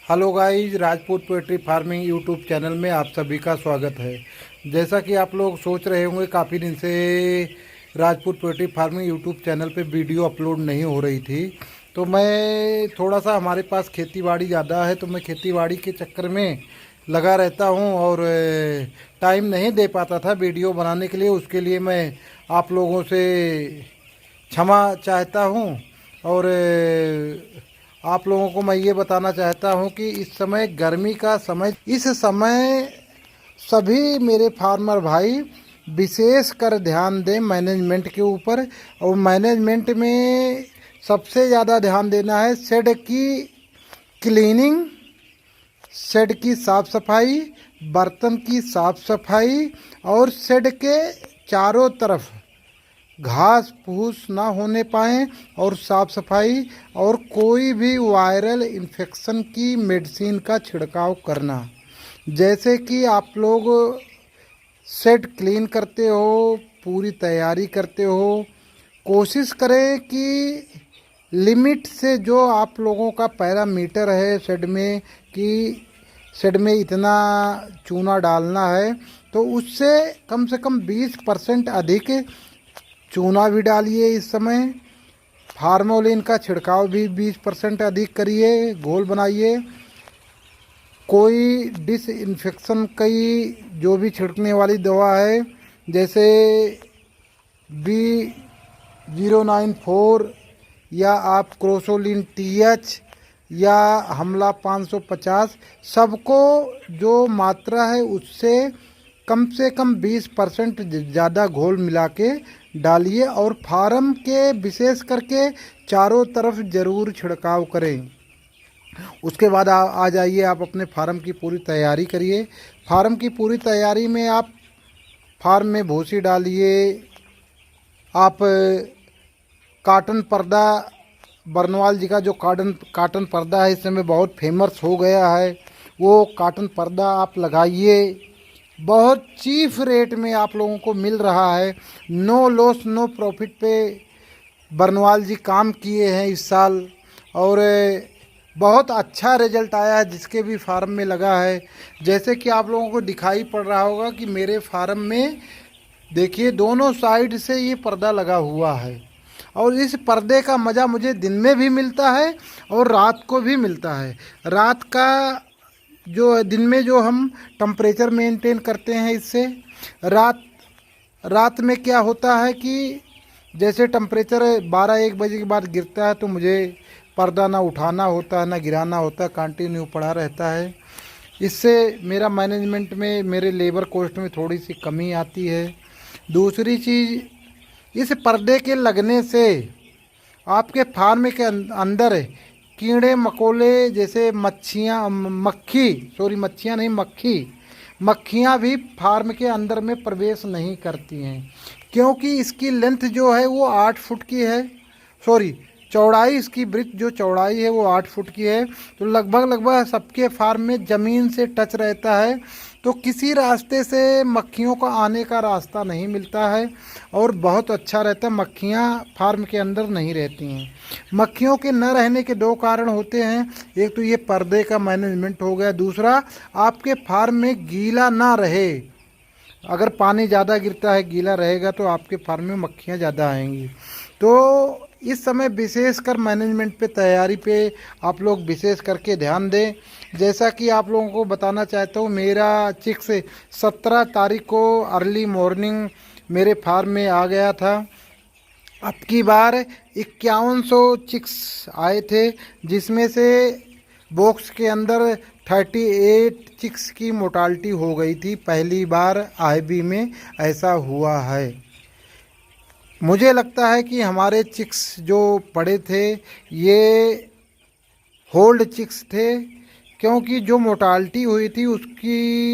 Hello guys, Rajput poultry farming YouTube channel में आप सभी का स्वागत है। जैसा कि आप लोग सोच रहे होंगे, काफ़ी दिन से Rajput poultry farming YouTube channel पे वीडियो अपलोड नहीं हो रही थी। तो मैं थोड़ा सा, हमारे पास खेती बाड़ी ज़्यादा है तो मैं खेती बाड़ी के चक्कर में लगा रहता हूँ और टाइम नहीं दे पाता था वीडियो बनाने के लिए। उसके लिए मैं आप लोगों से क्षमा चाहता हूँ। और आप लोगों को मैं ये बताना चाहता हूँ कि इस समय गर्मी का समय, इस समय सभी मेरे फार्मर भाई विशेष कर ध्यान दें मैनेजमेंट के ऊपर। और मैनेजमेंट में सबसे ज़्यादा ध्यान देना है शेड की क्लीनिंग, शेड की साफ़ सफाई, बर्तन की साफ़ सफाई और शेड के चारों तरफ घास फूस ना होने पाए और साफ़ सफाई, और कोई भी वायरल इन्फेक्शन की मेडिसिन का छिड़काव करना। जैसे कि आप लोग शेड क्लीन करते हो, पूरी तैयारी करते हो, कोशिश करें कि लिमिट से जो आप लोगों का पैरामीटर है शेड में, कि शेड में इतना चूना डालना है, तो उससे कम से कम 20% अधिक चूना भी डालिए। इस समय फार्मोलिन का छिड़काव भी 20% अधिक करिए, घोल बनाइए। कोई डिसइंफेक्शन की जो भी छिड़कने वाली दवा है, जैसे B094 या आप क्रोसोलिन TH या हमला 550, सबको जो मात्रा है उससे कम से कम 20% ज़्यादा घोल मिला के डालिए। और फार्म के विशेष करके चारों तरफ ज़रूर छिड़काव करें। उसके बाद आ जाइए, आप अपने फार्म की पूरी तैयारी करिए। फार्म की पूरी तैयारी में आप फार्म में भूसी डालिए। आप काटन पर्दा, बर्नवाल जी का जो काटन पर्दा है इस समय बहुत फेमस हो गया है, वो काटन पर्दा आप लगाइए। बहुत चीफ रेट में आप लोगों को मिल रहा है। नो लॉस नो प्रॉफिट पे बर्नवाल जी काम किए हैं इस साल, और बहुत अच्छा रिजल्ट आया है जिसके भी फार्म में लगा है। जैसे कि आप लोगों को दिखाई पड़ रहा होगा कि मेरे फार्म में देखिए दोनों साइड से ये पर्दा लगा हुआ है, और इस पर्दे का मज़ा मुझे दिन में भी मिलता है और रात को भी मिलता है। रात का जो दिन में जो हम टेम्परेचर मेंटेन करते हैं इससे, रात में क्या होता है कि जैसे टेम्परेचर 12-1 बजे के बाद गिरता है तो मुझे पर्दा ना उठाना होता है ना गिराना होता है, कंटिन्यू पड़ा रहता है। इससे मेरा मैनेजमेंट में, मेरे लेबर कॉस्ट में थोड़ी सी कमी आती है। दूसरी चीज़, इस पर्दे के लगने से आपके फार्म के अंदर कीड़े मकोड़े जैसे मक्खियाँ नहीं, मक्खियाँ भी फार्म के अंदर में प्रवेश नहीं करती हैं, क्योंकि इसकी लेंथ जो है वो 8 फुट की है। सॉरी, चौड़ाई, इसकी ब्रिथ जो चौड़ाई है वो 8 फुट की है। तो लगभग सबके फार्म में ज़मीन से टच रहता है, तो किसी रास्ते से मक्खियों का आने का रास्ता नहीं मिलता है और बहुत अच्छा रहता है। मक्खियाँ फार्म के अंदर नहीं रहती हैं। मक्खियों के न रहने के 2 कारण होते हैं। एक तो ये पर्दे का मैनेजमेंट हो गया, दूसरा आपके फार्म में गीला ना रहे। अगर पानी ज़्यादा गिरता है, गीला रहेगा तो आपके फार्म में मक्खियाँ ज़्यादा आएंगी। तो इस समय विशेषकर मैनेजमेंट पे, तैयारी पे आप लोग विशेष करके ध्यान दें। जैसा कि आप लोगों को बताना चाहता हूँ, मेरा चिक्स 17 तारीख को अर्ली मॉर्निंग मेरे फार्म में आ गया था। अब की बार 5100 चिक्स आए थे, जिसमें से बॉक्स के अंदर 38 चिक्स की मोर्टालिटी हो गई थी। पहली बार IB में ऐसा हुआ है। मुझे लगता है कि हमारे चिक्स जो पड़े थे ये होल्ड चिक्स थे, क्योंकि जो मोर्टालिटी हुई थी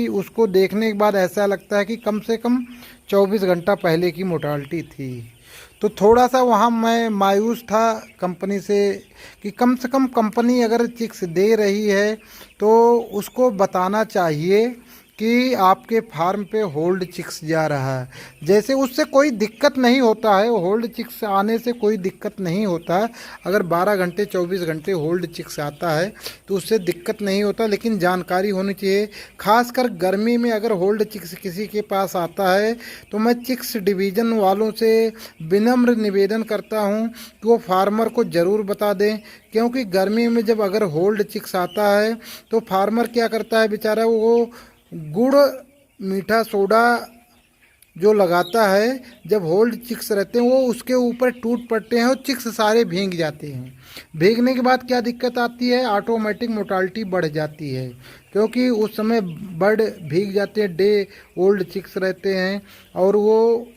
उसको देखने के बाद ऐसा लगता है कि कम से कम 24 घंटा पहले की मोर्टालिटी थी। तो थोड़ा सा वहाँ मैं मायूस था कंपनी से, कि कम से कम कंपनी अगर चिक्स दे रही है तो उसको बताना चाहिए कि आपके फार्म पे होल्ड चिक्स जा रहा है। जैसे उससे कोई दिक्कत नहीं होता है, होल्ड चिक्स आने से कोई दिक्कत नहीं होता है। अगर 12 घंटे 24 घंटे होल्ड चिक्स आता है तो उससे दिक्कत नहीं होता, लेकिन जानकारी होनी चाहिए। खासकर गर्मी में अगर होल्ड चिक्स किसी के पास आता है तो मैं चिक्स डिवीज़न वालों से विनम्र निवेदन करता हूं कि वो फार्मर को ज़रूर बता दें, क्योंकि गर्मी में जब अगर होल्ड चिक्स आता है तो फार्मर क्या करता है बेचारा, वो गुड़ मीठा सोडा जो लगाता है जब होल्ड चिक्स रहते हैं वो उसके ऊपर टूट पड़ते हैं और चिक्स सारे भीग जाते हैं। भीगने के बाद क्या दिक्कत आती है, ऑटोमेटिक मोर्टालिटी बढ़ जाती है, क्योंकि उस समय बर्ड भीग जाते हैं, डे ओल्ड चिक्स रहते हैं और वो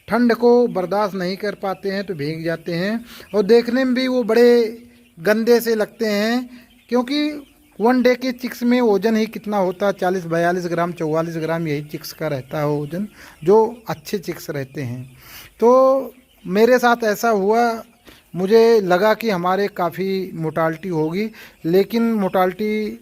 ठंड को बर्दाश्त नहीं कर पाते हैं तो भीग जाते हैं और देखने में भी वो बड़े गंदे से लगते हैं। क्योंकि वन डे के चिक्स में वज़न ही कितना होता है, 40-42 ग्राम 44 ग्राम यही चिक्स का रहता है वज़न, जो अच्छे चिक्स रहते हैं। तो मेरे साथ ऐसा हुआ, मुझे लगा कि हमारे काफ़ी मोर्टालिटी होगी, लेकिन मोर्टालिटी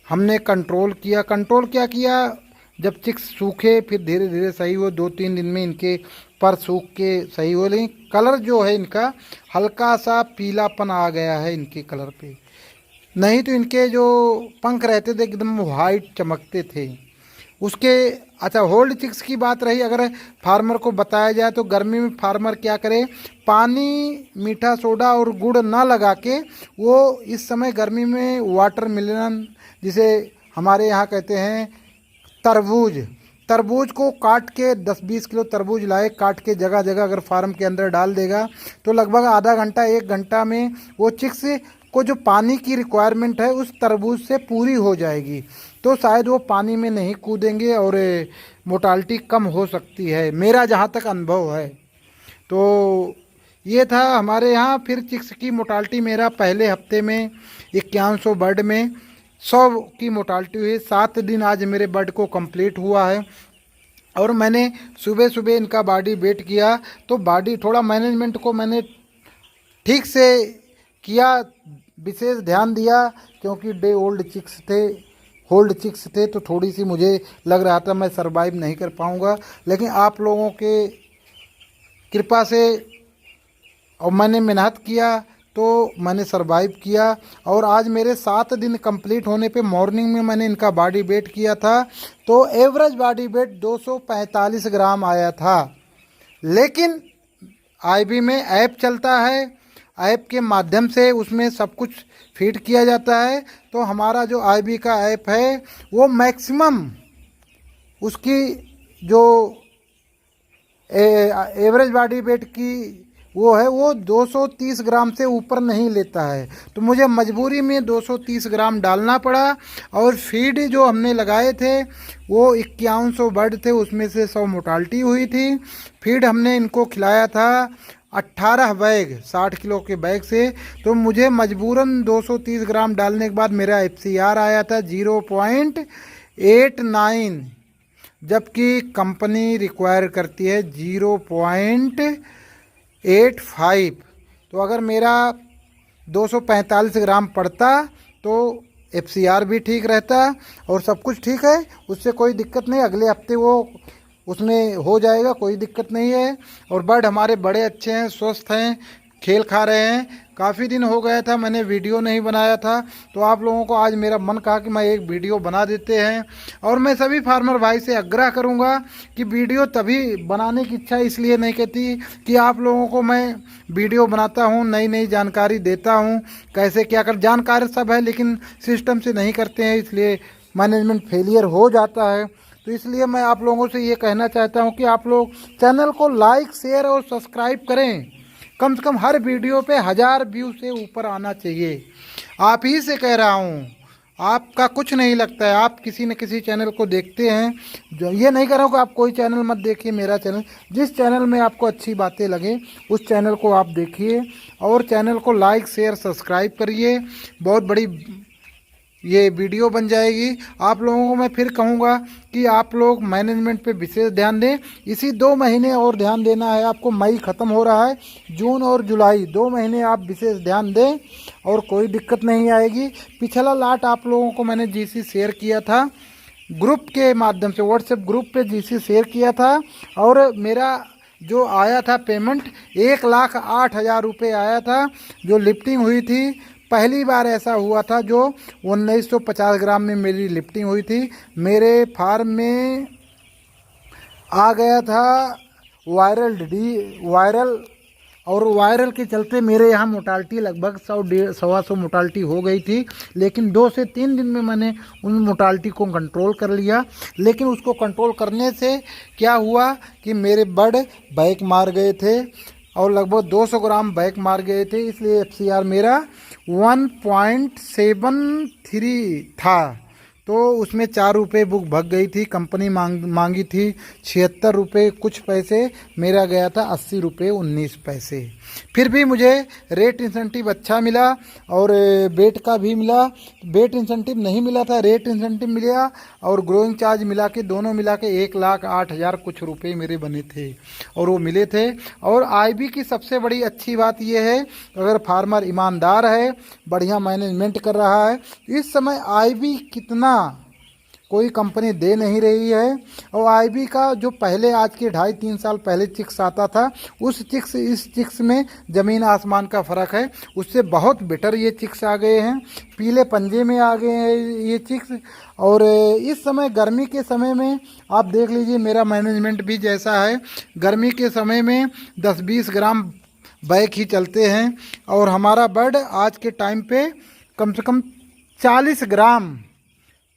हमने कंट्रोल किया। कंट्रोल क्या किया, जब चिक्स सूखे फिर धीरे धीरे सही हुए, 2-3 दिन में इनके पर सूख के सही हो। लेकिन कलर जो है इनका हल्का सा पीलापन आ गया है इनके कलर पे, नहीं तो इनके जो पंख रहते थे एकदम वाइट चमकते थे उसके। अच्छा, होल्ड चिक्स की बात रही, अगर फार्मर को बताया जाए तो गर्मी में फार्मर क्या करे, पानी मीठा सोडा और गुड़ ना लगा के वो इस समय गर्मी में वाटरमेलन, जिसे हमारे यहाँ कहते हैं तरबूज को काट के 10-20 किलो तरबूज लाए, काट के जगह जगह अगर फार्म के अंदर डाल देगा तो लगभग आधा घंटा 1 घंटा में वो चिक्स को जो पानी की रिक्वायरमेंट है उस तरबूज से पूरी हो जाएगी। तो शायद वो पानी में नहीं कूदेंगे और मोर्टालिटी कम हो सकती है, मेरा जहाँ तक अनुभव है। तो ये था हमारे यहाँ। फिर चिक्स की मोर्टालिटी मेरा पहले हफ्ते में 5100 बर्ड में 100 की मोर्टालिटी हुई। 7 दिन आज मेरे बर्ड को कंप्लीट हुआ है और मैंने सुबह सुबह इनका बॉडी वेट किया तो बॉडी थोड़ा मैनेजमेंट को मैंने ठीक से किया, विशेष ध्यान दिया, क्योंकि डे ओल्ड चिक्स थे, होल्ड चिक्स थे, तो थोड़ी सी मुझे लग रहा था मैं सरवाइव नहीं कर पाऊँगा। लेकिन आप लोगों के कृपा से और मैंने मेहनत किया तो मैंने सरवाइव किया। और आज मेरे 7 दिन कंप्लीट होने पे मॉर्निंग में मैंने इनका बॉडी वेट किया था तो एवरेज बॉडी वेट 245 ग्राम आया था। लेकिन आईबी में ऐप चलता है, ऐप के माध्यम से उसमें सब कुछ फीड किया जाता है, तो हमारा जो आईबी का ऐप है वो मैक्सिमम उसकी जो एवरेज बॉडी वेट की वो है वो 230 ग्राम से ऊपर नहीं लेता है। तो मुझे मजबूरी में 230 ग्राम डालना पड़ा। और फीड जो हमने लगाए थे वो 5100 बर्ड थे, उसमें से 100 मोर्टालिटी हुई थी। फीड हमने इनको खिलाया था 18 बैग 60 किलो के बैग से। तो मुझे मजबूरन 230 ग्राम डालने के बाद मेरा FCR आया था 0.89, जबकि कंपनी रिक्वायर करती है 0.85। तो अगर मेरा 245 ग्राम पड़ता तो FCR भी ठीक रहता और सब कुछ ठीक है, उससे कोई दिक्कत नहीं। अगले हफ्ते वो उसमें हो जाएगा, कोई दिक्कत नहीं है। और बर्ड हमारे बड़े अच्छे हैं, स्वस्थ हैं, खेल खा रहे हैं। काफ़ी दिन हो गया था मैंने वीडियो नहीं बनाया था, तो आप लोगों को आज मेरा मन कहा कि मैं एक वीडियो बना देते हैं। और मैं सभी फार्मर भाई से आग्रह करूंगा कि वीडियो तभी बनाने की इच्छा इसलिए नहीं कहती कि आप लोगों को मैं वीडियो बनाता हूं, नई नई जानकारी देता हूं, कैसे क्या कर, जानकारी सब है लेकिन सिस्टम से नहीं करते हैं, इसलिए मैनेजमेंट फेलियर हो जाता है। तो इसलिए मैं आप लोगों से ये कहना चाहता हूँ कि आप लोग चैनल को लाइक शेयर और सब्सक्राइब करें। कम से कम हर वीडियो पे 1000 व्यू से ऊपर आना चाहिए। आप ही से कह रहा हूँ, आपका कुछ नहीं लगता है, आप किसी न किसी चैनल को देखते हैं। जो ये नहीं कह रहा हूँ कि आप कोई चैनल मत देखिए, मेरा चैनल, जिस चैनल में आपको अच्छी बातें लगे उस चैनल को आप देखिए और चैनल को लाइक शेयर सब्सक्राइब करिए। बहुत बड़ी ये वीडियो बन जाएगी। आप लोगों को मैं फिर कहूँगा कि आप लोग मैनेजमेंट पे विशेष ध्यान दें। इसी 2 महीने और ध्यान देना है आपको, मई ख़त्म हो रहा है, जून और जुलाई 2 महीने आप विशेष ध्यान दें और कोई दिक्कत नहीं आएगी। पिछला लाट आप लोगों को मैंने GC शेयर किया था ग्रुप के माध्यम से व्हाट्सएप ग्रुप पे जीसी शेयर किया था और मेरा जो आया था पेमेंट 1,08,000 रुपये आया था जो लिफ्टिंग हुई थी। पहली बार ऐसा हुआ था जो 1950 ग्राम में मेरी लिफ्टिंग हुई थी। मेरे फार्म में आ गया था वायरल और वायरल के चलते मेरे यहाँ मोटालिटी लगभग 100-125 मोटालिटी हो गई थी। लेकिन 2 से 3 दिन में मैंने उन मोटालिटी को कंट्रोल कर लिया। लेकिन उसको कंट्रोल करने से क्या हुआ कि मेरे बर्ड बैक मार गए थे और लगभग 200 ग्राम बैक मार गए थे। इसलिए FCR मेरा 1.73 था। तो उसमें 4 रुपये बुक भग गई थी। कंपनी मांगी थी 76 रुपये कुछ पैसे, मेरा गया था 80 रुपये 19 पैसे। फिर भी मुझे रेट इंसेंटिव अच्छा मिला और बेट का भी मिला। बेट इंसेंटिव नहीं मिला था, रेट इंसेंटिव मिला और ग्रोइंग चार्ज मिला के दोनों मिला के 1,08,000 कुछ रुपये मेरे बने थे और वो मिले थे। और IB की सबसे बड़ी अच्छी बात यह है, अगर फार्मर ईमानदार है, बढ़िया मैनेजमेंट कर रहा है, इस समय IB कितना कोई कंपनी दे नहीं रही है। और IB का जो पहले आज के 2.5-3 साल पहले चिक्स आता था, उस चिक्स इस चिक्स में ज़मीन आसमान का फ़र्क है। उससे बहुत बेटर ये चिक्स आ गए हैं, पीले पंजे में आ गए हैं ये चिक्स। और इस समय गर्मी के समय में आप देख लीजिए मेरा मैनेजमेंट भी जैसा है। गर्मी के समय में 10-20 ग्राम बैक ही चलते हैं और हमारा बर्ड आज के टाइम पे कम से कम 40 ग्राम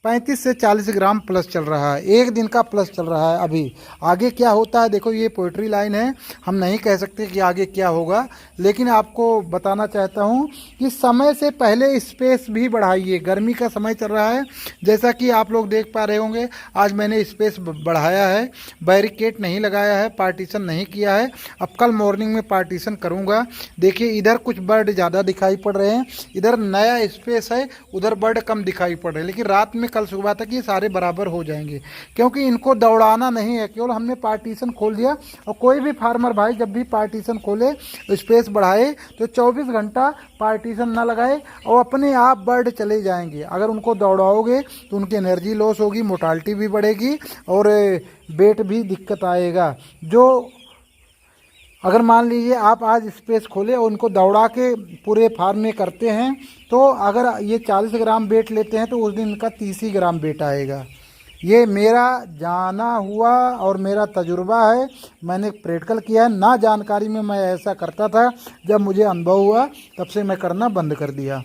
35 से 40 ग्राम प्लस चल रहा है, एक दिन का प्लस चल रहा है। अभी आगे क्या होता है देखो, ये पोइट्री लाइन है, हम नहीं कह सकते कि आगे क्या होगा। लेकिन आपको बताना चाहता हूँ कि समय से पहले स्पेस भी बढ़ाइए। गर्मी का समय चल रहा है, जैसा कि आप लोग देख पा रहे होंगे। आज मैंने स्पेस बढ़ाया है, बैरिकेड नहीं लगाया है, पार्टीशन नहीं किया है। अब कल मॉर्निंग में पार्टीशन करूँगा। देखिए इधर कुछ बर्ड ज़्यादा दिखाई पड़ रहे हैं, इधर नया स्पेस है, उधर बर्ड कम दिखाई पड़ रहे हैं। लेकिन रात में कल सुबह तक ये सारे बराबर हो जाएंगे, क्योंकि इनको दौड़ाना नहीं है, केवल हमने पार्टीशन खोल दिया। और कोई भी फार्मर भाई जब भी पार्टीशन खोले, स्पेस बढ़ाए, तो 24 घंटा पार्टीशन ना लगाए और अपने आप बर्ड चले जाएंगे। अगर उनको दौड़ाओगे तो उनकी एनर्जी लॉस होगी, मोटालिटी भी बढ़ेगी और वेट भी दिक्कत आएगा। जो अगर मान लीजिए आप आज स्पेस खोले और उनको दौड़ा के पूरे फार्म में करते हैं, तो अगर ये 40 ग्राम वेट लेते हैं तो उस दिन इनका 30 ग्राम वेट आएगा। ये मेरा जाना हुआ और मेरा तजुर्बा है, मैंने प्रैक्टिकल किया है। ना जानकारी में मैं ऐसा करता था, जब मुझे अनुभव हुआ तब से मैं करना बंद कर दिया।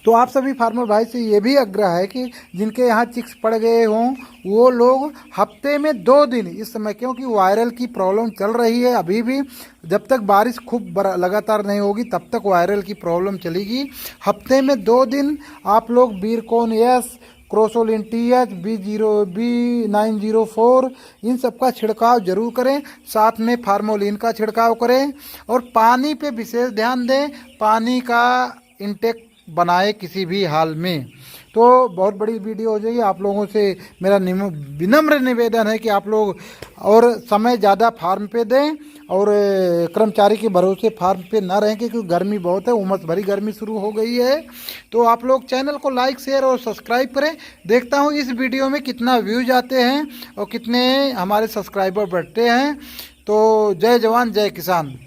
तो आप सभी फार्मर भाई से ये भी आग्रह है कि जिनके यहाँ चिक्स पड़ गए हों, वो लोग हफ्ते में 2 दिन, इस समय क्योंकि वायरल की प्रॉब्लम चल रही है अभी भी, जब तक बारिश खूब लगातार नहीं होगी तब तक वायरल की प्रॉब्लम चलेगी। हफ्ते में 2 दिन आप लोग बीरकोन एस, क्रोसोलिन TH, B904 इन सब का छिड़काव जरूर करें। साथ में फार्मोलिन का छिड़काव करें और पानी पे विशेष ध्यान दें, पानी का इंटेक बनाए किसी भी हाल में। तो बहुत बड़ी वीडियो हो जाएगी। आप लोगों से मेरा विनम्र निवेदन है कि आप लोग और समय ज़्यादा फार्म पे दें और कर्मचारी के भरोसे फार्म पे ना रहें, क्योंकि गर्मी बहुत है, उमस भरी गर्मी शुरू हो गई है। तो आप लोग चैनल को लाइक, शेयर और सब्सक्राइब करें। देखता हूँ इस वीडियो में कितना व्यूज आते हैं और कितने हमारे सब्सक्राइबर बढ़ते हैं। तो जय जवान जय किसान।